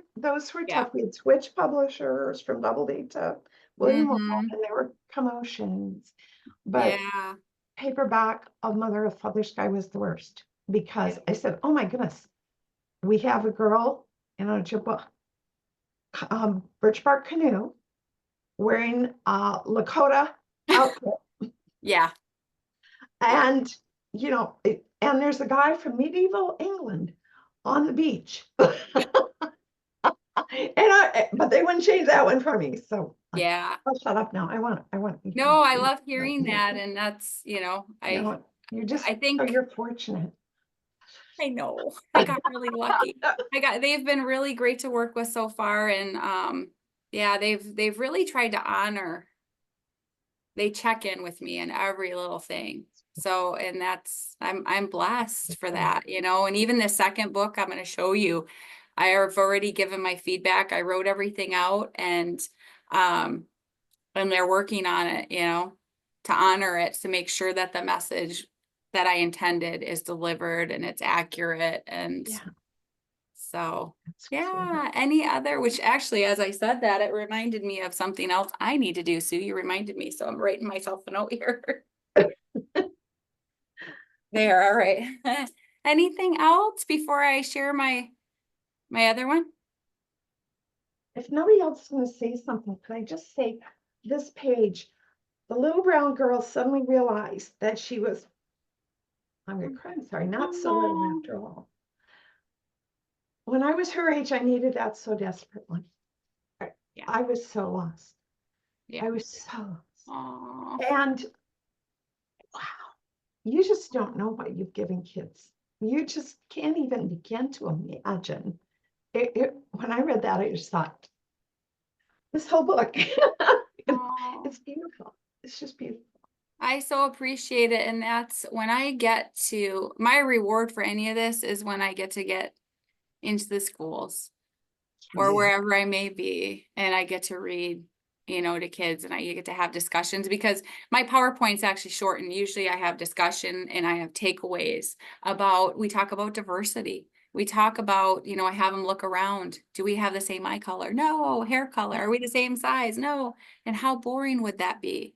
Speaker 3: yeah.
Speaker 6: tough. We had switched publishers from Doubleday to William Morrow,
Speaker 3: Mhm.
Speaker 6: and there were commotions. But
Speaker 3: Yeah.
Speaker 6: paperback of Mother of Father Sky was the worst because I said, oh my goodness, we have a girl in a birch bark canoe wearing a Lakota outfit.
Speaker 3: Yeah.
Speaker 6: And, and there's a guy from medieval England on the beach. But they wouldn't change that one for me. So
Speaker 3: Yeah.
Speaker 6: I'll shut up now. I want.
Speaker 3: No, I love hearing that. And that's, I
Speaker 6: You're just,
Speaker 3: think,
Speaker 6: you're fortunate.
Speaker 3: I know, I got really lucky. They've been really great to work with so far. And, yeah, they've really tried to honor, they check in with me in every little thing. So, and that's, I'm blessed for that, and even the second book I'm going to show you, I have already given my feedback. I wrote everything out and they're working on it, to honor it, to make sure that the message that I intended is delivered and it's accurate. And
Speaker 6: Yeah.
Speaker 3: so,
Speaker 6: That's
Speaker 3: yeah, any other, which actually, as I said that, it reminded me of something else I need to do. Sue, you reminded me. So I'm writing myself a note here. There, all right. Anything else before I share my other one?
Speaker 6: If nobody else is going to say something, can I just say this page? The little brown girl suddenly realized that she was, I'm going to cry, I'm sorry, not so little after all. When I was her age, I needed that so desperately.
Speaker 3: Yeah.
Speaker 6: I was so lost.
Speaker 3: Yeah.
Speaker 6: I was so lost.
Speaker 3: Aww.
Speaker 6: And wow, you just don't know what you've given kids. You just can't even begin to imagine. When I read that, I just thought, this whole book, it's beautiful. It's just beautiful.
Speaker 3: I so appreciate it. And that's when I get to, my reward for any of this is when I get to get into the schools or
Speaker 7: Yeah.
Speaker 3: wherever I may be, and I get to read, to kids, and you get to have discussions, because my PowerPoint's actually shortened. Usually I have discussion and I have takeaways we talk about diversity. We talk about, I have them look around. Do we have the same eye color? No. Hair color? Are we the same size? No. And how boring would that be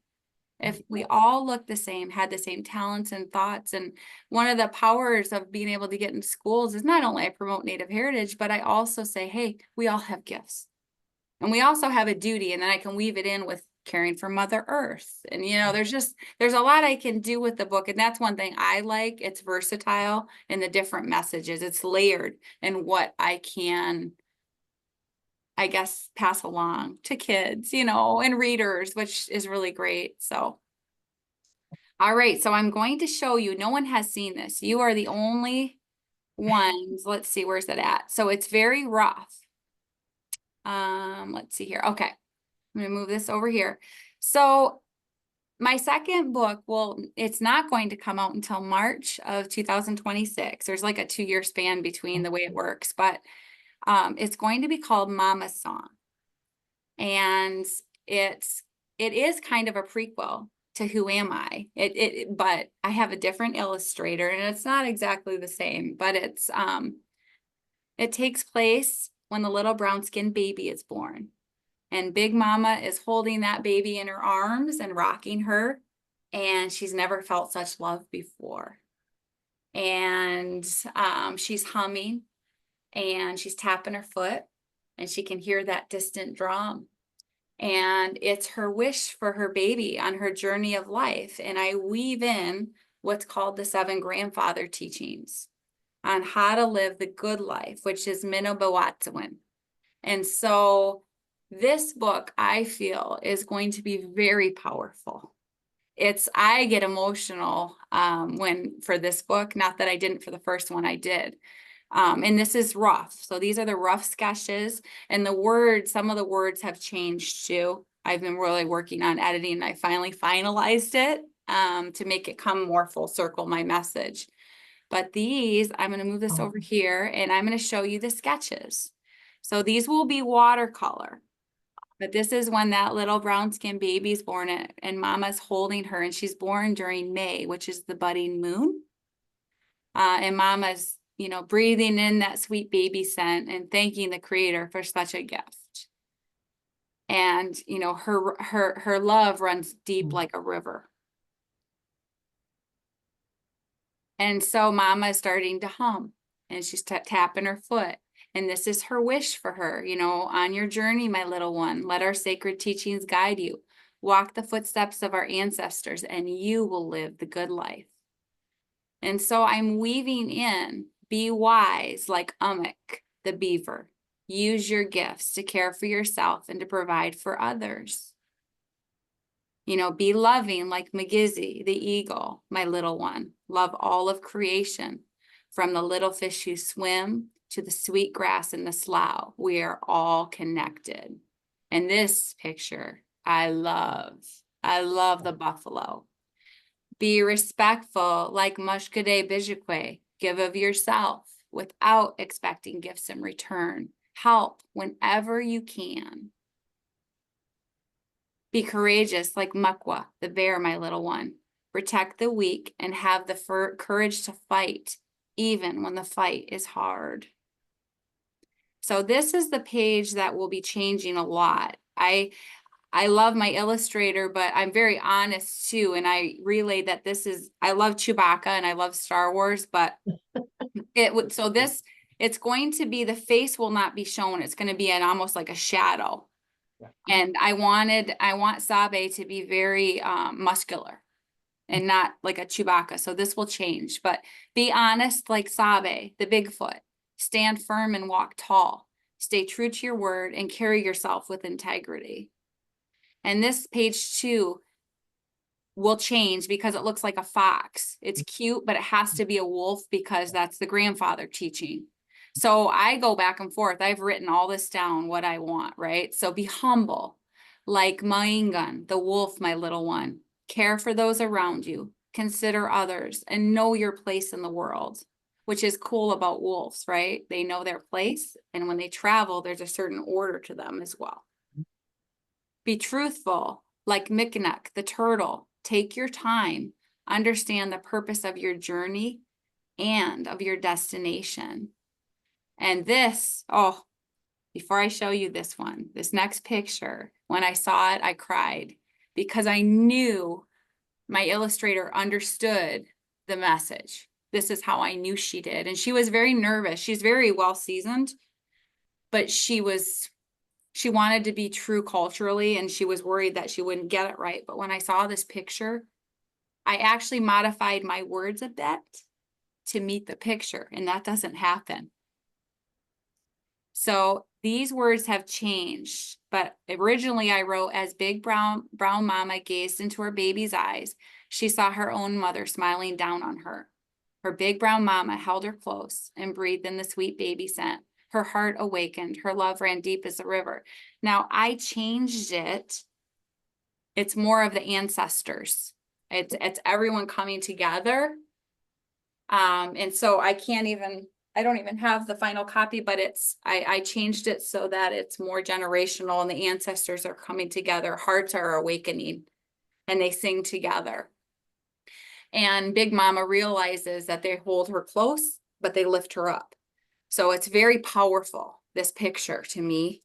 Speaker 3: if we all looked the same, had the same talents and thoughts? And one of the powers of being able to get into schools is not only I promote Native heritage, but I also say, hey, we all have gifts and we also have a duty. And then I can weave it in with caring for Mother Earth. And, there's a lot I can do with the book. And that's one thing I like. It's versatile in the different messages. It's layered in what I can, I guess, pass along to kids, and readers, which is really great. So, all right. So I'm going to show you, no one has seen this. You are the only ones. Let's see, where's that at? So it's very rough. Let's see here. Okay. I'm going to move this over here. So my second book, well, it's not going to come out until March of 2026. There's like a 2-year span between the way it works, but it's going to be called Mama's Song. And it is kind of a prequel to Who Am I? But I have a different illustrator and it's not exactly the same, but it takes place when the little brown skinned baby is born. And Big Mama is holding that baby in her arms and rocking her. And she's never felt such love before. And she's humming and she's tapping her foot and she can hear that distant drum. And it's her wish for her baby on her journey of life. And I weave in what's called the 7 grandfather teachings on how to live the good life, which is Minobawatsuin. And so this book, I feel, is going to be very powerful. I get emotional for this book, not that I didn't for the first one, I did. And this is rough. So these are the rough sketches, and some of the words have changed too. I've been really working on editing and I finally finalized it to make it come more full circle, my message. But I'm going to move this over here and I'm going to show you the sketches. So these will be watercolor. But this is when that little brown skin baby's born and Mama's holding her, and she's born during May, which is the budding moon. And Mama's, breathing in that sweet baby scent and thanking the Creator for such a gift. And, her love runs deep like a river. And so Mama is starting to hum and she's tapping her foot. And this is her wish for her, on your journey, my little one, let our sacred teachings guide you. Walk the footsteps of our ancestors and you will live the good life. And so I'm weaving in, be wise like Umek, the beaver. Use your gifts to care for yourself and to provide for others. Be loving like Magizi, the eagle, my little one. Love all of creation, from the little fish who swim to the sweet grass in the slough. We are all connected. And this picture, I love the buffalo. Be respectful like Mushkade Bijikwe. Give of yourself without expecting gifts in return. Help whenever you can. Be courageous like Mukwa, the bear, my little one. Protect the weak and have the courage to fight, even when the fight is hard. So this is the page that will be changing a lot. I love my illustrator, but I'm very honest too. And I relay that I love Chewbacca and I love Star Wars, but it's going to be, the face will not be shown. It's going to be almost like a shadow. Yeah. And I want Sabe to be very muscular and not like a Chewbacca. So this will change, but be honest like Sabe, the Bigfoot. Stand firm and walk tall. Stay true to your word and carry yourself with integrity. And this page 2 will change because it looks like a fox. It's cute, but it has to be a wolf because that's the grandfather teaching. So I go back and forth. I've written all this down, what I want, right? So be humble, like Maingan, the wolf, my little one. Care for those around you. Consider others and know your place in the world, which is cool about wolves, right? They know their place. And when they travel, there's a certain order to them as well. Be truthful, like Miknak, the turtle. Take your time. Understand the purpose of your journey and of your destination. And this, before I show you this one, this next picture, when I saw it, I cried because I knew my illustrator understood the message. This is how I knew she did. And she was very nervous. She's very well seasoned, but she wanted to be true culturally and she was worried that she wouldn't get it right. But when I saw this picture, I actually modified my words a bit to meet the picture, and that doesn't happen. So these words have changed, but originally I wrote, as Big Brown Mama gazed into her baby's eyes, she saw her own mother smiling down on her. Her big brown mama held her close and breathed in the sweet baby scent. Her heart awakened. Her love ran deep as a river. Now I changed it. It's more of the ancestors. It's everyone coming together. And so I don't even have the final copy, but I changed it so that it's more generational and the ancestors are coming together. Hearts are awakening and they sing together. And Big Mama realizes that they hold her close, but they lift her up. So it's very powerful, this picture to me.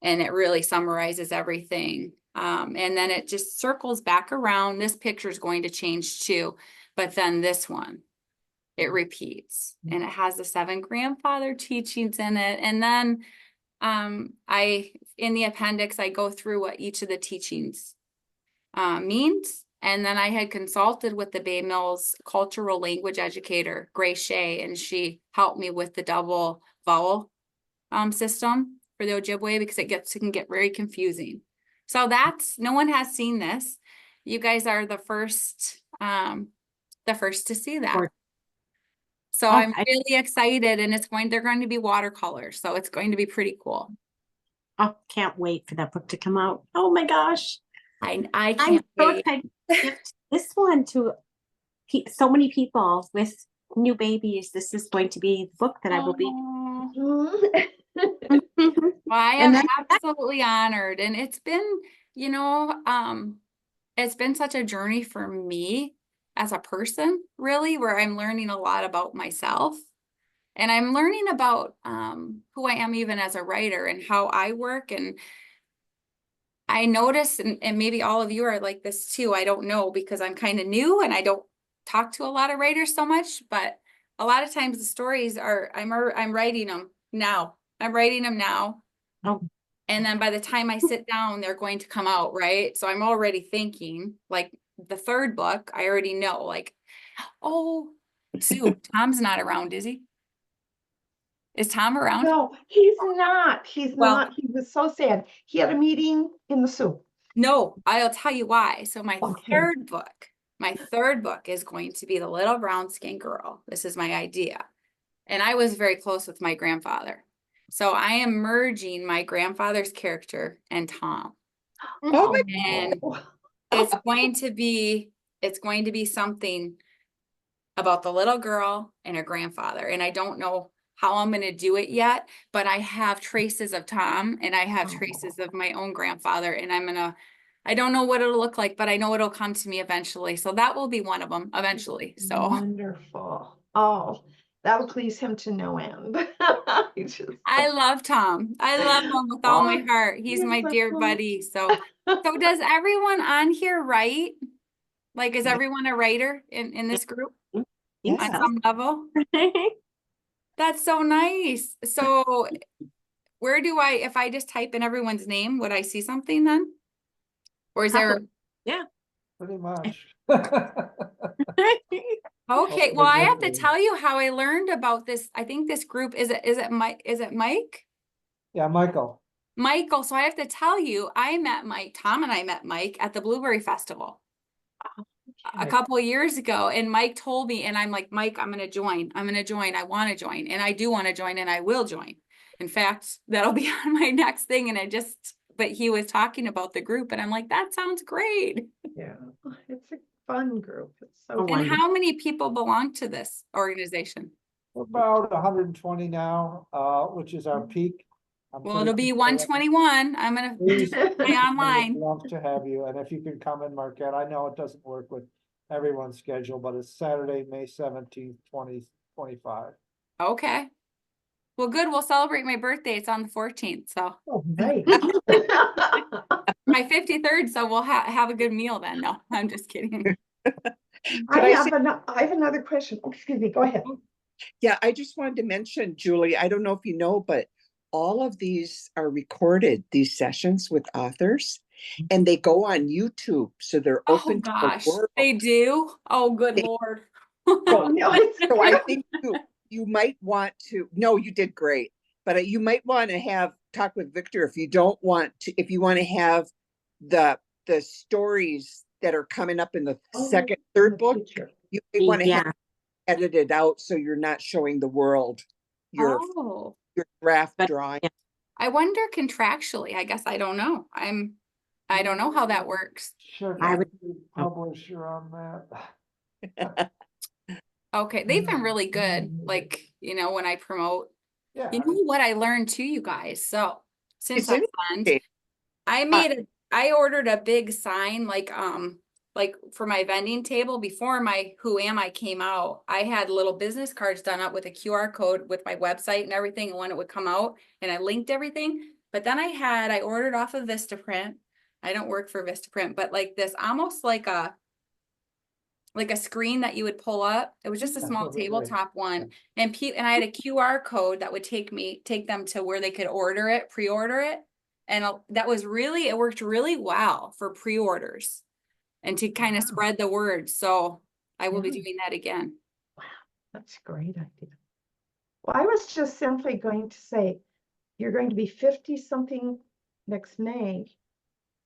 Speaker 3: and it really summarizes everything. And then it just circles back around. This picture is going to change too, but then this one, it repeats, and it has the 7 grandfather teachings in it. And then in the appendix, I go through what each of the teachings means. And then I had consulted with the Bay Mills cultural language educator, Grace Shea, and she helped me with the double vowel system for the Ojibwe, because it can get very confusing. So no one has seen this. You guys are the first to see that. So I'm really excited, and they're going to be watercolors, so it's going to be pretty cool.
Speaker 4: I can't wait for that book to come out. Oh my gosh.
Speaker 3: I
Speaker 4: I'm
Speaker 3: can't
Speaker 4: so
Speaker 3: wait.
Speaker 4: excited to gift this one to so many people with new babies. This is going to be the book that I will be.
Speaker 3: Well, I am absolutely honored, and it's been, it's been such a journey for me as a person, really, where I'm learning a lot about myself, and I'm learning about who I am even as a writer and how I work. And I notice, and maybe all of you are like this too, I don't know, because I'm kind of new and I don't talk to a lot of writers so much, but a lot of times the stories I'm writing them now. I'm writing them now.
Speaker 4: Oh.
Speaker 3: And then by the time I sit down, they're going to come out, right? So I'm already thinking, like the 3rd book, I already know, like, oh, Sue, Tom's not around, is he? Is Tom around?
Speaker 6: No, he's not. He's
Speaker 3: Well,
Speaker 6: not. He was so sad. He had a meeting in the soup.
Speaker 3: No, I'll tell you why. So my
Speaker 6: Okay.
Speaker 3: third book is going to be the little brown skin girl. This is my idea. And I was very close with my grandfather. So I am merging my grandfather's character and Tom.
Speaker 7: Oh my
Speaker 3: And it's going to be something about the little girl and her grandfather. And I don't know how I'm going to do it yet, but I have traces of Tom and I have traces of my own grandfather, and I don't know what it'll look like, but I know it'll come to me eventually. So that will be one of them eventually. So
Speaker 6: Wonderful. Oh, that'll please him to no end.
Speaker 3: I love Tom. I love him with all my heart. He's my dear buddy. So does everyone on here write? Like, is everyone a writer in this group on some level? That's so nice. So where do if I just type in everyone's name, would I see something then? Or is there?
Speaker 4: Yeah.
Speaker 2: Pretty much.
Speaker 3: Okay, well, I have to tell you how I learned about this. I think this group, is it Mike?
Speaker 2: Yeah, Michael.
Speaker 3: Michael. So I have to tell you, Tom and I met Mike at the Blueberry Festival a couple of years ago. And Mike told me, and I'm like, Mike, I'm going to join. I want to join. And I do want to join, and I will join. In fact, that'll be on my next thing. And but he was talking about the group, and I'm like, that sounds great.
Speaker 6: Yeah, it's a fun group. It's so
Speaker 3: And
Speaker 6: wonderful.
Speaker 3: how many people belong to this organization?
Speaker 2: We're about 120 now, which is our peak.
Speaker 3: Well, it'll be 121. I'm going to stay online.
Speaker 2: We'd love to have you. And if you can come in, Marquette, I know it doesn't work with everyone's schedule, but it's Saturday, May 17th, 2025.
Speaker 3: Okay. Well, good. We'll celebrate my birthday. It's on the 14th. So
Speaker 6: Oh, nice.
Speaker 3: my 53rd. So we'll have a good meal then. No, I'm just kidding.
Speaker 6: I have another question. Oh, excuse me. Go ahead.
Speaker 7: Yeah, I just wanted to mention, Julie, I don't know if you know, but all of these are recorded, these sessions with authors, and they go on YouTube. So they're open to the world.
Speaker 3: They do? Oh, good Lord.
Speaker 7: So I think you might want to, no, you did great, but you might want to talk with Victor if you want to have the stories that are coming up in the third book, you may want to have edited out so you're not showing the world your draft drawing.
Speaker 3: I wonder contractually, I guess I don't know. I don't know how that works.
Speaker 2: Sure, I would be publisher on that.
Speaker 3: Okay, they've been really good. Like, when I promote, you know what I learned too, you guys. So since I ordered a big sign, like for my vending table before my Who Am I came out. I had little business cards done up with a QR code with my website and everything, and when it would come out, and I linked everything. But then I ordered off of Vistaprint. I don't work for Vistaprint, but like this, almost like a screen that you would pull up. It was just a small tabletop one. And I had a QR code that would take them to where they could pre-order it. And it worked really well for pre-orders and to kind of spread the word. So I will be doing that again.
Speaker 6: Wow, that's a great idea. Well, I was just simply going to say, you're going to be 50 something next May.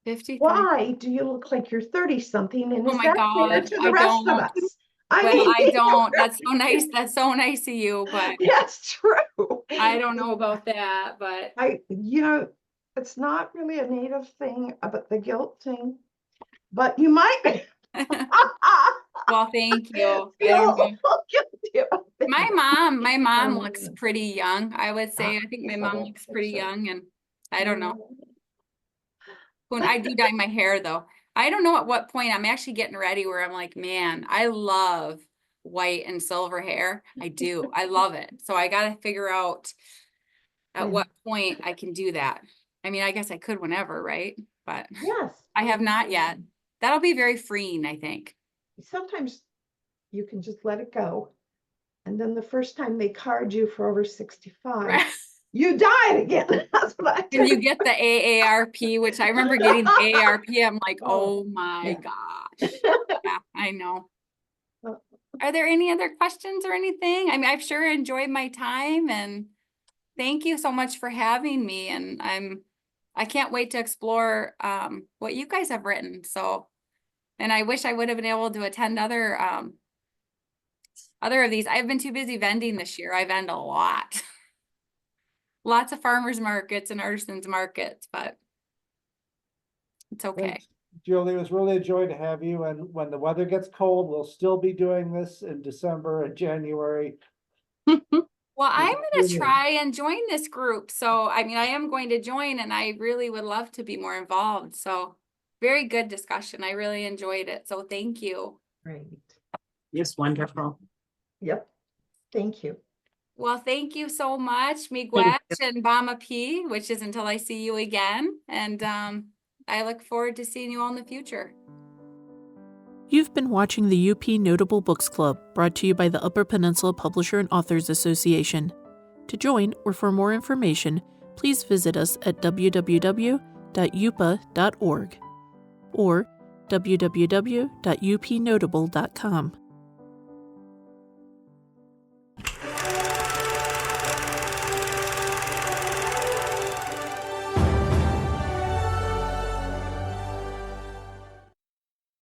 Speaker 3: 53.
Speaker 6: Why do you look like you're 30 something? And
Speaker 3: Oh
Speaker 6: is
Speaker 3: my
Speaker 6: that
Speaker 3: God,
Speaker 6: fair to the
Speaker 3: I
Speaker 6: rest of
Speaker 3: don't.
Speaker 6: us?
Speaker 3: Well, I don't. That's so nice. That's so nice of you, but
Speaker 6: That's true.
Speaker 3: I don't know about that, but
Speaker 6: It's not really a native thing about the guilt thing, but you might be.
Speaker 3: well, thank you. I
Speaker 6: Feel a
Speaker 3: don't know.
Speaker 6: little guilty about that.
Speaker 3: My mom looks pretty young, I would say. I think my mom looks pretty young, and I don't know. When I do dye my hair though, I don't know at what point I'm actually getting ready where I'm like, man, I love white and silver hair. I do. I love it. So I got to figure out at what point I can do that. I mean, I guess I could whenever, right? But
Speaker 6: Yes.
Speaker 3: I have not yet. That'll be very freeing, I think.
Speaker 6: Sometimes you can just let it go. And then the first time they card you for over 65, you die again. That's what I do.
Speaker 3: And you get the AARP, which I remember getting the AARP. I'm like, oh my gosh. Yeah, I know. Are there any other questions or anything? I mean, I've sure enjoyed my time, and thank you so much for having me. And I can't wait to explore what you guys have written. So, and I wish I would have been able to attend other of these. I've been too busy vending this year. I vend a lot. Lots of farmers markets and artisans markets, but it's okay.
Speaker 2: Thanks, Julie, it was really a joy to have you. And when the weather gets cold, we'll still be doing this in December and January.
Speaker 3: Well, I'm going to try and join this group. So, I mean, I am going to join, and I really would love to be more involved. So, very good discussion. I really enjoyed it. So, thank you.
Speaker 6: Great.
Speaker 4: It's wonderful.
Speaker 6: Yep. Thank you.
Speaker 3: Well, thank you so much, Miigwech and Bama P, which is until I see you again. And I look forward to seeing you all in the future.
Speaker 1: You've been watching the UP Notable Books Club, brought to you by the Upper Peninsula Publisher and Authors Association. To join or for more information, please visit us at www.UPPAA.org or www.upnotable.com.